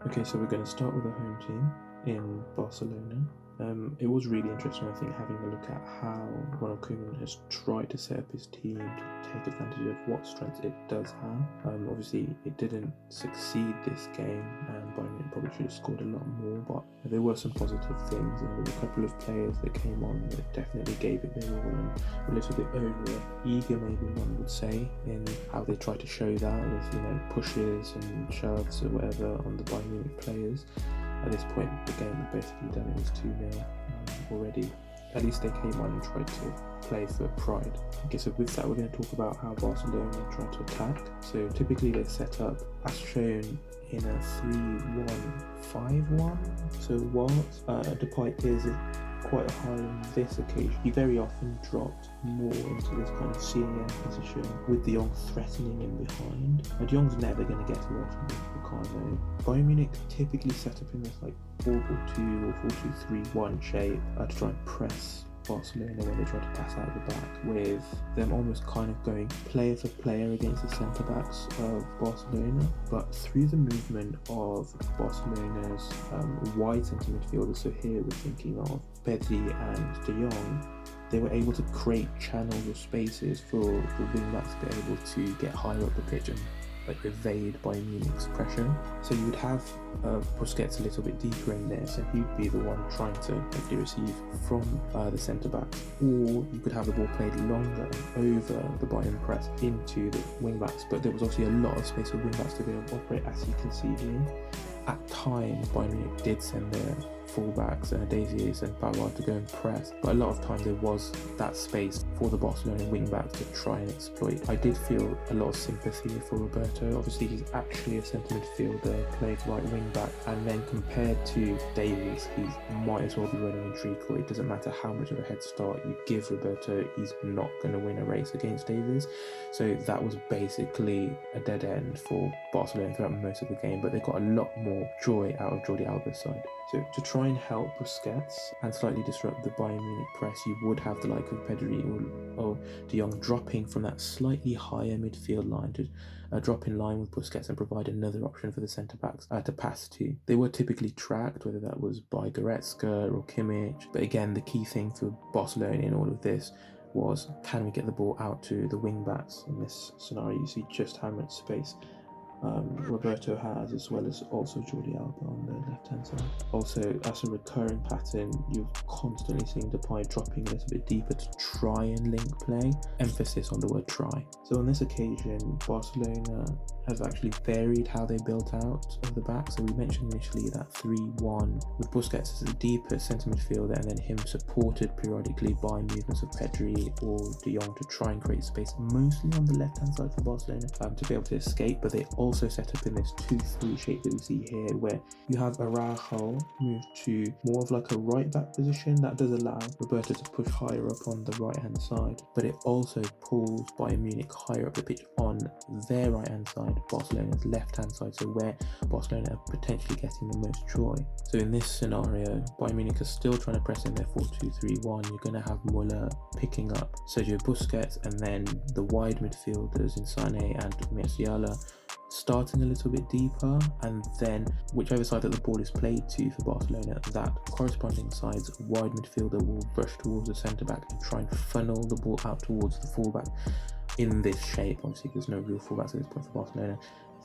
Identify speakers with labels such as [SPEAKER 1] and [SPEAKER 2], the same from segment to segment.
[SPEAKER 1] Okay, so we're going to start with the home team in Barcelona. It was really interesting, I think, having a look at how Koeman has tried to set up his team to take advantage of what strengths it does have. Obviously, it didn't succeed this game, and Bayern Munich probably should have scored a lot more, but there were some positive things. There were a couple of players that came on that definitely gave it their all, and a little bit over-eager, maybe one would say, in how they tried to show that with, pushes and shoves or whatever on the Bayern Munich players. At this point, the game was basically done. It was 2-0 already. At least they came on and tried to play for pride. Okay, so with that, we're going to talk about how Barcelona tried to attack. So typically they set up, as shown, in a 3-1-5-1. So whilst Depay is quite high on this occasion, he very often dropped more into this kind of CAM position with De Jong threatening him behind. Now, De Jong's never going to get a lot from Ricardo. Bayern Munich typically set up in this 4-4-2 or 4-2-3-1 shape to try and press Barcelona when they try to pass out the back, with them almost kind of going player for player against the centre backs of Barcelona. But through the movement of Barcelona's wide centre midfielders, so here we're thinking of Pedri and De Jong, they were able to create channels or spaces for the wing backs to be able to get higher up the pitch and evade Bayern Munich's pressure. So you would have Busquets a little bit deeper in there, so he'd be the one trying to hopefully receive from the centre backs, or you could have the ball played longer over the Bayern press into the wing backs. But there was obviously a lot of space for wing backs to be able to operate, as you can see here. At times, Bayern Munich did send their fullbacks, Davies and Pavard, to go and press, but a lot of times there was that space for the Barcelona wingbacks to try and exploit. I did feel a lot of sympathy for Roberto. Obviously, he's actually a centre midfielder, played right wingback, and then compared to Davies, he might as well be running in treacle. It doesn't matter how much of a head start you give Roberto, he's not going to win a race against Davies. So that was basically a dead end for Barcelona throughout most of the game, but they got a lot more joy out of Jordi Alba's side. So to try and help Busquets and slightly disrupt the Bayern Munich press, you would have the like of Pedri or De Jong dropping from that slightly higher midfield line to drop in line with Busquets and provide another option for the centre-backs to pass to. They were typically tracked, whether that was by Goretzka or Kimmich, but again, the key thing for Barcelona in all of this was, can we get the ball out to the wing-backs? In this scenario, you see just how much space Roberto has, as well as also Jordi Alba on the left-hand side. Also, as a recurring pattern, you're constantly seeing Depay dropping a little bit deeper to try and link play. Emphasis on the word try. So on this occasion, Barcelona have actually varied how they built out of the back. So we mentioned initially that 3-1 with Busquets as the deepest centre midfielder, and then him supported periodically by movements of Pedri or De Jong to try and create space, mostly on the left-hand side for Barcelona, to be able to escape. But they also set up in this 2-3 shape that we see here, where you have Araujo move to more of like a right back position. That does allow Roberto to push higher up on the right hand side, but it also pulls Bayern Munich higher up the pitch on their right hand side, Barcelona's left hand side, so where Barcelona are potentially getting the most joy. So in this scenario, Bayern Munich are still trying to press in their 4-2-3-1. You're going to have Muller picking up Sergio Busquets, and then the wide midfielders in Sané and Musiala starting a little bit deeper, and then whichever side that the ball is played to for Barcelona, that corresponding side's wide midfielder will rush towards the centre back and try and funnel the ball out towards the fullback in this shape. Obviously there's no real fullbacks at this point for Barcelona.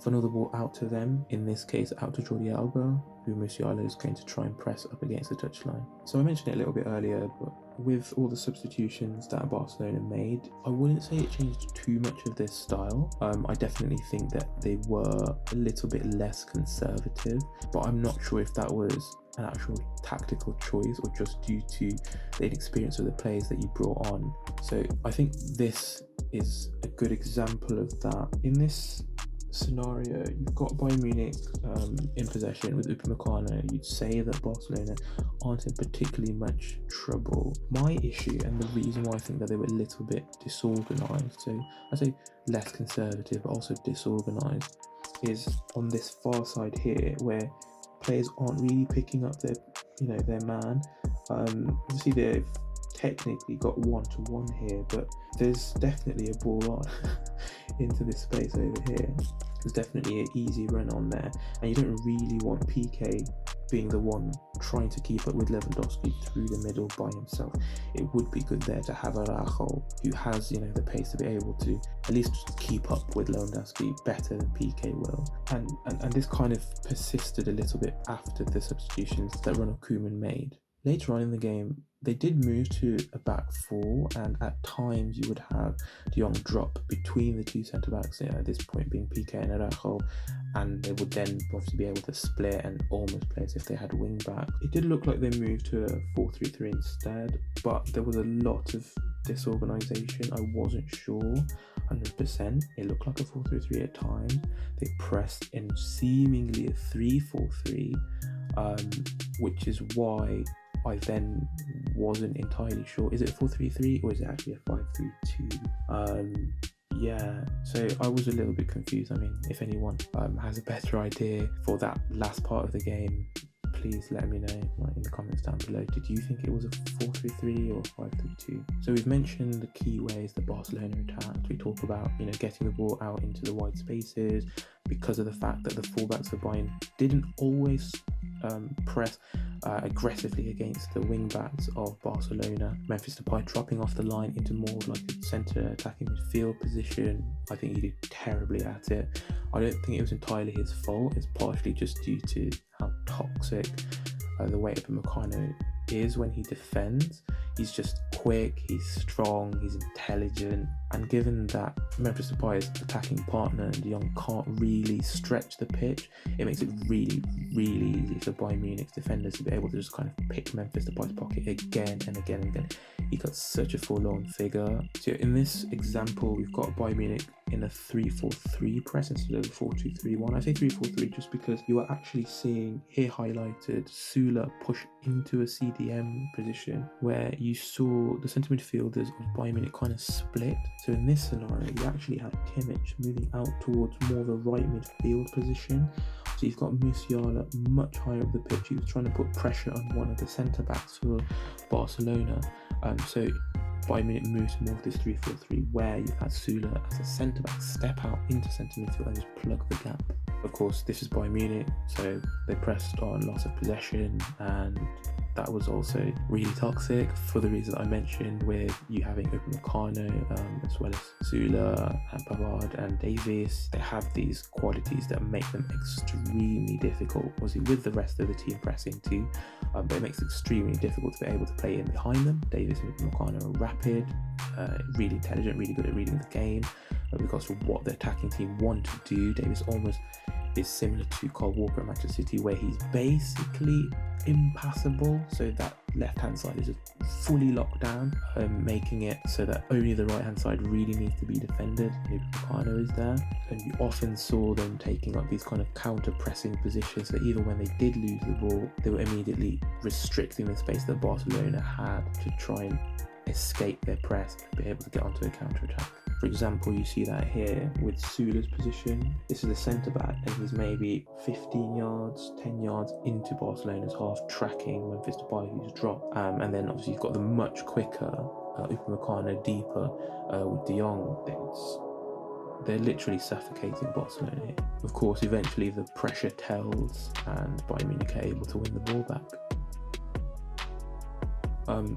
[SPEAKER 1] Funnel the ball out to them, in this case out to Jordi Alba, who Musiala is going to try and press up against the touchline. So I mentioned it a little bit earlier, but with all the substitutions that Barcelona made, I wouldn't say it changed too much of their style. I definitely think that they were a little bit less conservative, but I'm not sure if that was an actual tactical choice or just due to the inexperience of the players that you brought on. So I think this is a good example of that. In this scenario, you've got Bayern Munich in possession with Upamecano. You'd say that Barcelona aren't in particularly much trouble. My issue, and the reason why I think that they were a little bit disorganised, so I say less conservative but also disorganised, is on this far side here, where players aren't really picking up their man. Obviously they've technically got 1-to-1 here, but there's definitely a ball on into this space over here. There's definitely an easy run on there, and you don't really want PK being the one trying to keep up with Lewandowski through the middle by himself. It would be good there to have Araujo, who has, you know, the pace to be able to at least keep up with Lewandowski better than PK will. And this kind of persisted a little bit after the substitutions that Ronald Koeman made. Later on in the game, they did move to a back four, and at times you would have De Jong drop between the two centre-backs, at this point being PK and Araujo, and they would then obviously be able to split and almost play as if they had wing back. It did look like they moved to a 4-3-3 instead, but there was a lot of disorganisation. I wasn't sure 100%. It looked like a 4-3-3 at times. They pressed in seemingly a 3-4-3, which is why I then wasn't entirely sure. Is it a 4-3-3 or is it actually a 5-3-2? Yeah, so I was a little bit confused. I mean, if anyone has a better idea for that last part of the game, please let me know in the comments down below. Did you think it was a 4-3-3 or 5-3-2? So we've mentioned the key ways that Barcelona attacked. We talk about, you know, getting the ball out into the wide spaces because of the fact that the fullbacks for Bayern didn't always press aggressively against the wing backs of Barcelona. Memphis Depay dropping off the line into more of like a centre attacking midfield position. I think he did terribly at it. I don't think it was entirely his fault. It's partially just due to how toxic the way Upamecano is when he defends. He's just quick, he's strong, he's intelligent, and given that Memphis Depay's attacking partner and De Jong can't really stretch the pitch, it makes it really, really easy for Bayern Munich's defenders to be able to just kind of pick Memphis Depay's pocket again and again and again. He got such a forlorn figure. So in this example, we've got Bayern Munich in a 3-4-3 press instead of a 4-2-3-1. I say 3-4-3 just because you are actually seeing here highlighted Süle push into a CDM position where you saw the centre midfielders of Bayern Munich kind of split. So in this scenario, you actually had Kimmich moving out towards more of a right midfield position. So you've got Musiala much higher up the pitch. He was trying to put pressure on one of the centre backs for Barcelona. So Bayern Munich moves to more of this 3-4-3 where you've had Süle as a centre back step out into centre midfield and just plug the gap. Of course, this is Bayern Munich, so they pressed on loss of possession, and that was also really toxic for the reason I mentioned, with you having Upamecano as well as Süle and Pavard and Davies. They have these qualities that make them extremely difficult, obviously with the rest of the team pressing too, but it makes it extremely difficult to be able to play in behind them. Davies and Upamecano are rapid, really intelligent, really good at reading the game, because of what the attacking team want to do. Davies almost is similar to Kyle Walker at Manchester City, where he's basically impassable, so that left hand side is just fully locked down, making it so that only the right hand side really needs to be defended. Upamecano is there, and you often saw them taking up these kind of counter pressing positions, so even when they did lose the ball, they were immediately restricting the space that Barcelona had to try and escape their press and be able to get onto a counter attack. For example, you see that here with Süle's position. This is a centre back and he's maybe 15 yards, 10 yards into Barcelona's half, tracking Memphis Depay, who's dropped. And then obviously you've got the much quicker Upamecano deeper with De Jong. They're literally suffocating Barcelona here. Of course, eventually the pressure tells and Bayern Munich are able to win the ball back.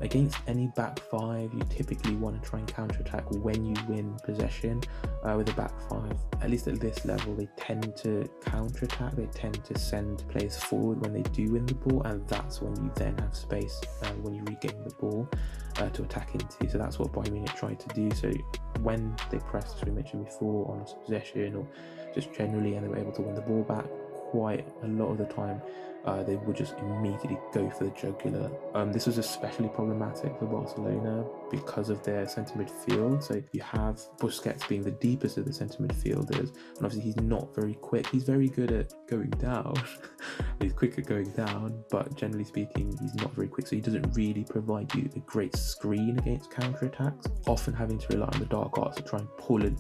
[SPEAKER 1] Against any back five, you typically want to try and counter-attack when you win possession. With a back five, at least at this level, they tend to counter-attack. They tend to send players forward when they do win the ball, and that's when you then have space when you regain the ball to attack into. So that's what Bayern Munich tried to do. So when they pressed, as we mentioned before, on loss of possession or just generally, and they were able to win the ball back, quite a lot of the time they would just immediately go for the jugular. This was especially problematic for Barcelona because of their centre midfield. So you have Busquets being the deepest of the centre midfielders, and obviously he's not very quick. He's very good at going down. He's quick at going down, but generally speaking, he's not very quick. So he doesn't really provide you a great screen against counter-attacks, often having to rely on the dark arts to try and pull an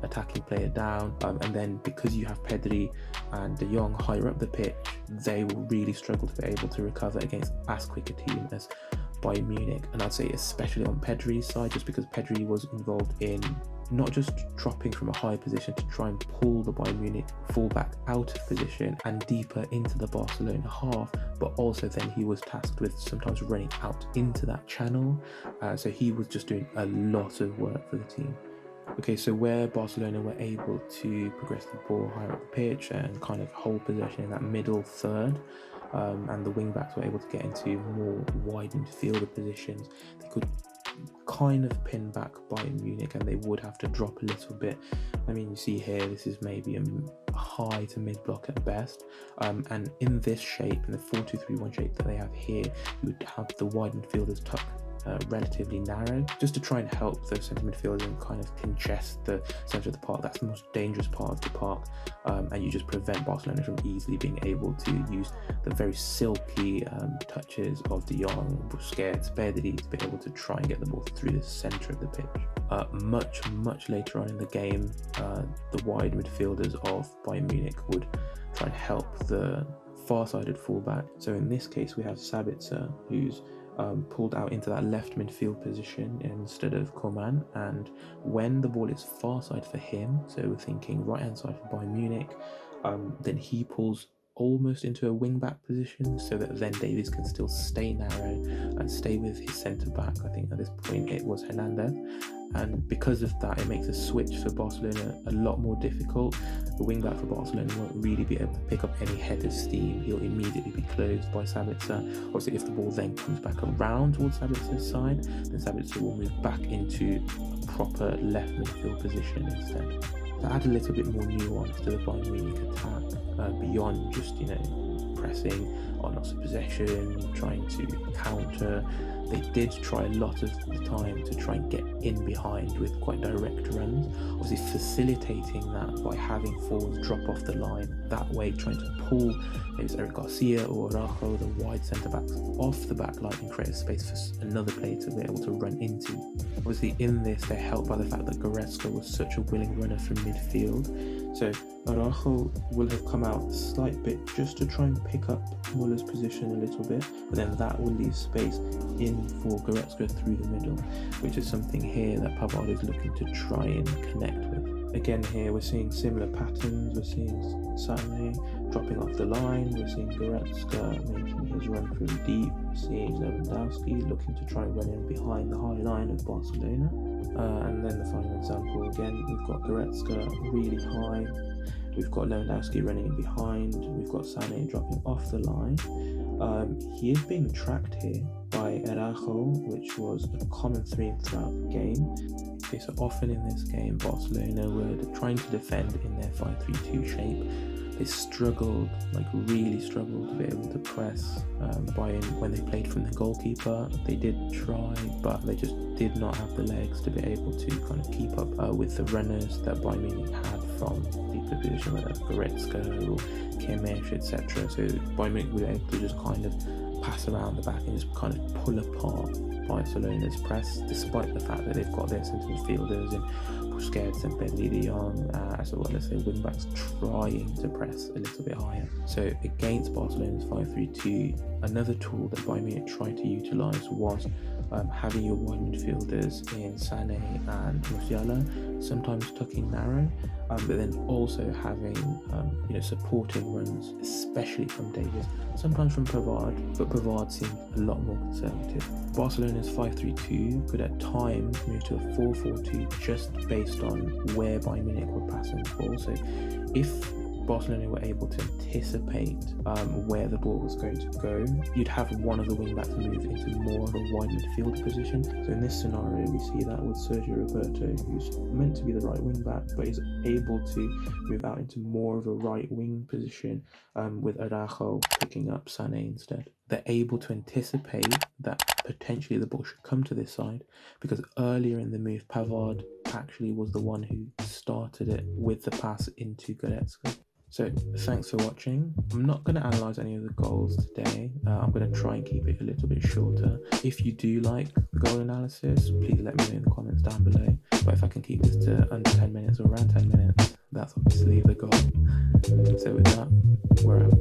[SPEAKER 1] attacking player down. And then because you have Pedri and De Jong higher up the pitch, they will really struggle to be able to recover against as quick a team as Bayern Munich, and I'd say especially on Pedri's side, just because Pedri was involved in not just dropping from a high position to try and pull the Bayern Munich fullback out of position and deeper into the Barcelona half, but also then he was tasked with sometimes running out into that channel. So he was just doing a lot of work for the team. Okay, so where Barcelona were able to progress the ball higher up the pitch and kind of hold possession in that middle third, and the wing backs were able to get into more wide midfielder positions, they could kind of pin back Bayern Munich, and they would have to drop a little bit. I mean, you see here, this is maybe a high to mid block at best, and in this shape, in the 4-2-3-1 shape that they have here, you would have the wide midfielders tucked relatively narrow, just to try and help those centre midfielders and kind of congest the centre of the park. That's the most dangerous part of the park, and you just prevent Barcelona from easily being able to use the very silky touches of De Jong, Busquets, Pedri to be able to try and get the ball through the centre of the pitch. Much later on in the game, the wide midfielders of Bayern Munich would try and help the far-sided fullback. So in this case, we have Sabitzer, who's pulled out into that left midfield position instead of Koeman, and when the ball is far side for him, so we're thinking right hand side for Bayern Munich, then he pulls almost into a wing back position so that then Davies can still stay narrow and stay with his centre back. I think at this point it was Hernandez, and because of that it makes a switch for Barcelona a lot more difficult. The wing back for Barcelona won't really be able to pick up any head of steam. He'll immediately be closed by Sabitzer. Obviously if the ball then comes back around towards Sabitzer's side, then Sabitzer will move back into a proper left midfield position instead. To add a little bit more nuance to the Bayern Munich attack, beyond just, pressing on loss of possession, trying to counter, they did try a lot of the time to try and get in behind with quite direct runs, obviously facilitating that by having forwards drop off the line, that way trying to pull maybe it's Eric Garcia or Araujo, the wide centre-backs, off the back line and create a space for another player to be able to run into. Obviously in this they're helped by the fact that Goretzka was such a willing runner from midfield, so Araujo will have come out a slight bit just to try and pick up Muller's position a little bit, but then that will leave space in for Goretzka through the middle, which is something here that Pavard is looking to try and connect with. Again here we're seeing similar patterns, we're seeing Sané dropping off the line, we're seeing Goretzka making his run through deep, we're seeing Lewandowski looking to try and run in behind the high line of Barcelona, and then the final example again, we've got Goretzka really high, we've got Lewandowski running in behind, we've got Sané dropping off the line. He is being tracked here by Araujo, which was a common theme throughout the game. Okay, so often in this game, Barcelona were trying to defend in their 5-3-2 shape. They struggled, really struggled to be able to press Bayern when they played from the goalkeeper. They did try, but they just did not have the legs to be able to kind of keep up with the runners that Bayern Munich had from deeper position, whether that's Goretzka or Kimmich, etc. So Bayern Munich were able to just kind of pass around the back and just kind of pull apart Barcelona's press, despite the fact that they've got their centre midfielders in Busquets and Pedri, De Jong, as well as their wing backs trying to press a little bit higher. So against Barcelona's 5-3-2, another tool that Bayern Munich tried to utilise was having your wide midfielders in Sané and Musiala, sometimes tucking narrow, but then also having supporting runs, especially from Davies, sometimes from Pavard, but Pavard seemed a lot more conservative. Barcelona's 5-3-2 could at times move to a 4-4-2 just based on where Bayern Munich were passing the ball. So if Barcelona were able to anticipate where the ball was going to go, you'd have one of the wing backs move into more of a wide midfield position. So in this scenario, we see that with Sergio Roberto, who's meant to be the right wing back, but is able to move out into more of a right wing position, with Araujo picking up Sané instead. They're able to anticipate that potentially the ball should come to this side, because earlier in the move, Pavard actually was the one who started it with the pass into Goretzka. So thanks for watching. I'm not going to analyse any of the goals today. I'm going to try and keep it a little bit shorter. If you do like the goal analysis, please let me know in the comments down below. But if I can keep this to under 10 minutes or around 10 minutes, that's obviously the goal. So with that, we're out.